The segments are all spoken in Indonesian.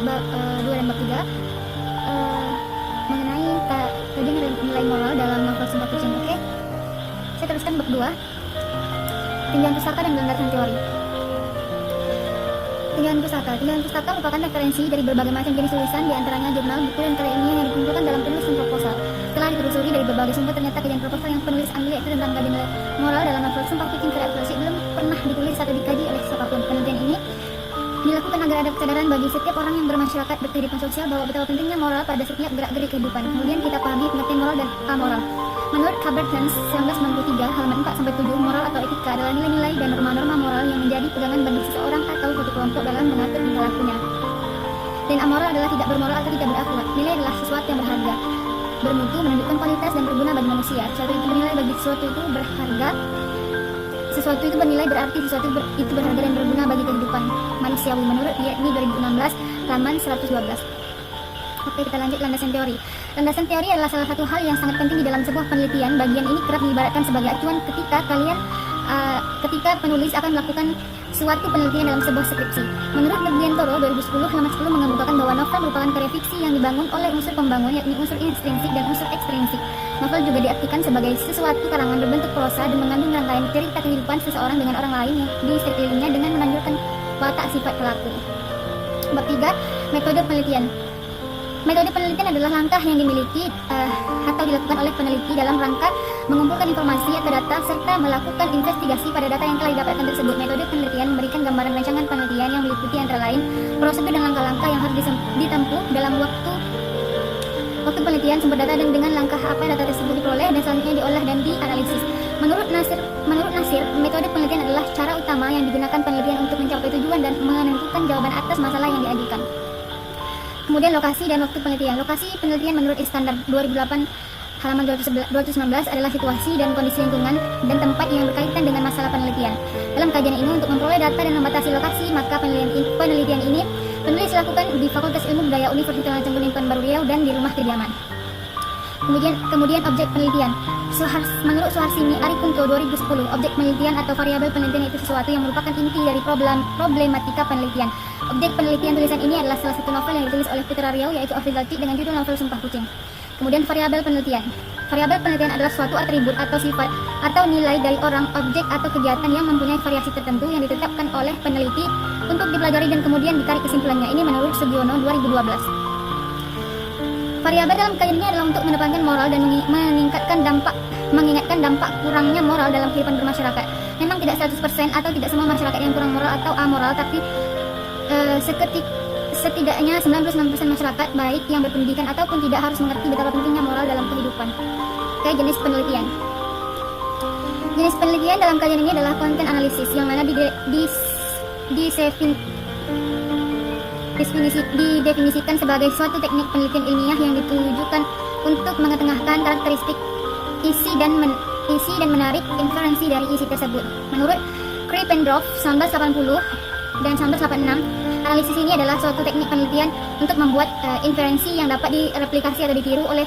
bab 2 dan bab 3 mengenai kajian nilai moral dalam novel Sumpah Kucing. Oke, saya teruskan bab 2, tinjauan pustaka dan landasan teori. Tinjauan pustaka merupakan referensi dari berbagai macam jenis tulisan, diantaranya jurnal, buku, dan karya ilmiah yang dikumpulkan dalam penulisan proposal. Setelah ditelusuri dari berbagai sumber, ternyata kajian proposal yang penulis ambil yaitu tentang kajian nilai moral dalam novel Sumpah Kucing karya Evaluasi belum pernah ditulis atau dikaji oleh siapapun. Penelitian ini dilakukan agar ada kesadaran bagi setiap orang yang bermasyarakat berkehidupan sosial bahwa betapa pentingnya moral pada setiap gerak-gerik kehidupan. Kemudian kita pahami pengertian moral dan amoral. Menurut Cabertans 1993 halaman 4-7, moral atau etika adalah nilai-nilai dan norma-norma moral yang menjadi pegangan bagi seseorang atau suatu kelompok dalam mengatur tingkah lakunya. Dan amoral adalah tidak bermoral atau tidak berakhlak. Nilai adalah sesuatu yang berharga, bermutu, menunjukkan kualitas dan berguna bagi manusia. Sesuatu itu bernilai bagi sesuatu itu berharga. Sesuatu itu bernilai berarti sesuatu itu berharga dan berguna bagi kehidupan manusiawi menurut YAKNI 2016 halaman 112. Oke, kita lanjut landasan teori. Landasan teori adalah salah satu hal yang sangat penting di dalam sebuah penelitian. Bagian ini kerap diibaratkan sebagai acuan ketika penulis akan melakukan suatu penelitian dalam sebuah skripsi. Menurut Nurdiantoro 2010 halaman 10 mengemukakan bahwa novel merupakan karya fiksi yang dibangun oleh unsur pembangun, yakni unsur intrinsik dan unsur ekstrinsik. Novel juga diartikan sebagai sesuatu karangan berbentuk prosa dan mengandung rangkaian cerita kehidupan seseorang dengan orang lain yang di sekelilingnya dengan menonjolkan watak sifat pelaku. Bab 3, metode penelitian. Metode penelitian adalah langkah yang dimiliki atau dilakukan oleh peneliti dalam rangka mengumpulkan informasi atau data serta melakukan investigasi pada data yang telah didapatkan tersebut. Metode penelitian memberikan gambaran rancangan penelitian yang meliputi antara lain prosedur dan langkah-langkah yang harus ditempuh dalam waktu penelitian, sumber data, dan dengan langkah apa data tersebut diperoleh dan selanjutnya diolah dan dianalisis. Menurut Nasir, metode penelitian adalah cara utama yang digunakan penelitian untuk mencapai tujuan dan menentukan jawaban atas masalah yang diajukan. Kemudian lokasi dan waktu penelitian. Lokasi penelitian menurut Iskandar 2008 halaman 219 adalah situasi dan kondisi lingkungan dan tempat yang berkaitan dengan masalah penelitian. Dalam kajian ini untuk memperoleh data dan membatasi lokasi, maka penelitian ini penulis lakukan di Fakultas Ilmu Budaya Universitas Cengkuning Baru Riau dan di rumah kediaman. Kemudian objek penelitian. Menurut Suharsini Arikunto 2010, objek penelitian atau variabel penelitian itu sesuatu yang merupakan inti dari problematika penelitian. Objek penelitian tulisan ini adalah salah satu novel yang ditulis oleh Putra Riau, yaitu Afif Zalti dengan judul novel Sumpah Kucing. Kemudian variabel penelitian. Variabel penelitian adalah suatu atribut atau sifat atau nilai dari orang, objek atau kegiatan yang mempunyai variasi tertentu yang ditetapkan oleh peneliti untuk dipelajari dan kemudian ditarik kesimpulannya. Ini menurut Sugiono 2012. Variabel dalam kajian ini adalah untuk menempatkan moral dan mengingatkan dampak kurangnya moral dalam kehidupan bermasyarakat. Memang tidak 100% atau tidak semua masyarakat yang kurang moral atau amoral, tapi setidaknya 99% masyarakat baik yang berpendidikan ataupun tidak harus mengerti betapa pentingnya moral dalam kehidupan. Oke, jenis penelitian. Jenis penelitian dalam kajian ini adalah konten analisis, yang mana didefinisikan sebagai suatu teknik penelitian ilmiah yang ditujukan untuk mengetengahkan karakteristik isi dan menarik inferensi dari isi tersebut. Menurut Krippendorff 1980 dan 1986, analisis ini adalah suatu teknik penelitian untuk membuat inferensi yang dapat direplikasi atau ditiru oleh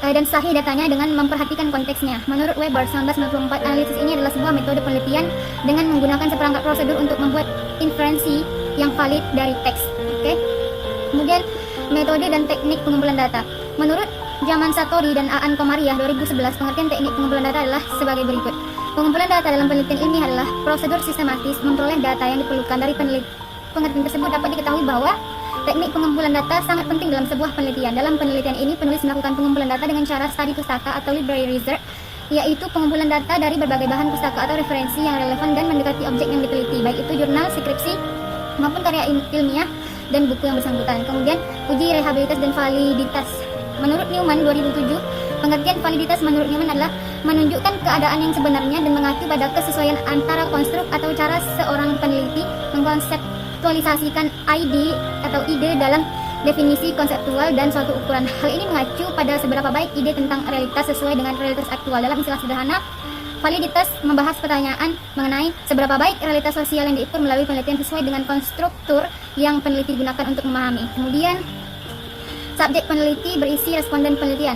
dan sahih datanya dengan memperhatikan konteksnya. Menurut Weber 1994, analisis ini adalah sebuah metode penelitian dengan menggunakan seperangkat prosedur untuk membuat inferensi yang valid dari teks. Oke. Kemudian metode dan teknik pengumpulan data. Menurut Zaman Satori dan Aan Komariah 2011, pengertian teknik pengumpulan data adalah sebagai berikut. Pengumpulan data dalam penelitian ilmiah adalah prosedur sistematis memperoleh data yang diperlukan dari pengertian tersebut. Dapat diketahui bahwa teknik pengumpulan data sangat penting dalam sebuah penelitian. Dalam penelitian ini, penulis melakukan pengumpulan data dengan cara studi pustaka atau library research, yaitu pengumpulan data dari berbagai bahan pustaka atau referensi yang relevan dan mendekati objek yang diteliti, baik itu jurnal, skripsi, maupun karya ilmiah dan buku yang bersangkutan. Kemudian, uji rehabilitas dan validitas. Menurut Newman 2007, pengertian validitas menurut Newman adalah menunjukkan keadaan yang sebenarnya dan mengacu pada kesesuaian antara konstruk atau cara seorang peneliti mengkonseptualisasikan ide dalam definisi konseptual dan suatu ukuran. Hal ini mengacu pada seberapa baik ide tentang realitas sesuai dengan realitas aktual. Dalam istilah sederhana, validitas membahas pertanyaan mengenai seberapa baik realitas sosial yang diukur melalui penelitian sesuai dengan konstruktur yang peneliti gunakan untuk memahami. Kemudian, subjek peneliti berisi responden penelitian.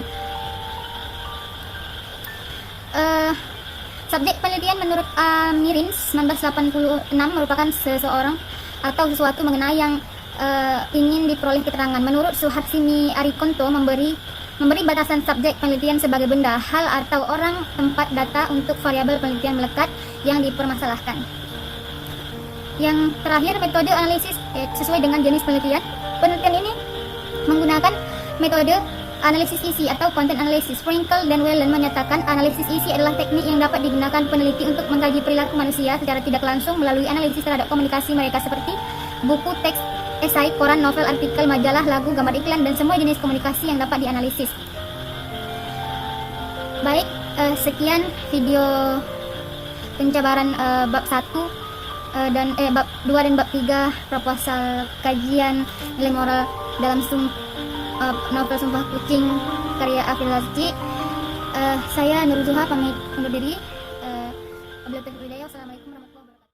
Subjek penelitian menurut Mirins 1986 merupakan seseorang atau sesuatu mengenai yang ingin diperoleh keterangan. Menurut Suharsini Arikonto memberi batasan subjek penelitian sebagai benda, hal atau orang, tempat, data untuk variabel penelitian melekat yang dipermasalahkan. Yang terakhir, metode analisis sesuai dengan jenis penelitian. Penelitian ini menggunakan metode analisis isi atau content analysis. Frankel dan Whelan menyatakan analisis isi adalah teknik yang dapat digunakan peneliti untuk mengkaji perilaku manusia secara tidak langsung melalui analisis terhadap komunikasi mereka seperti buku, teks, esai, koran, novel, artikel, majalah, lagu, gambar iklan, dan semua jenis komunikasi yang dapat dianalisis. Baik, sekian video penjabaran bab 1 dan bab 2 dan bab 3 proposal kajian nilai moral dalam novel Sumpah Kucing karya Avril Laski. Saya Nurul Zuha pamit undur diri.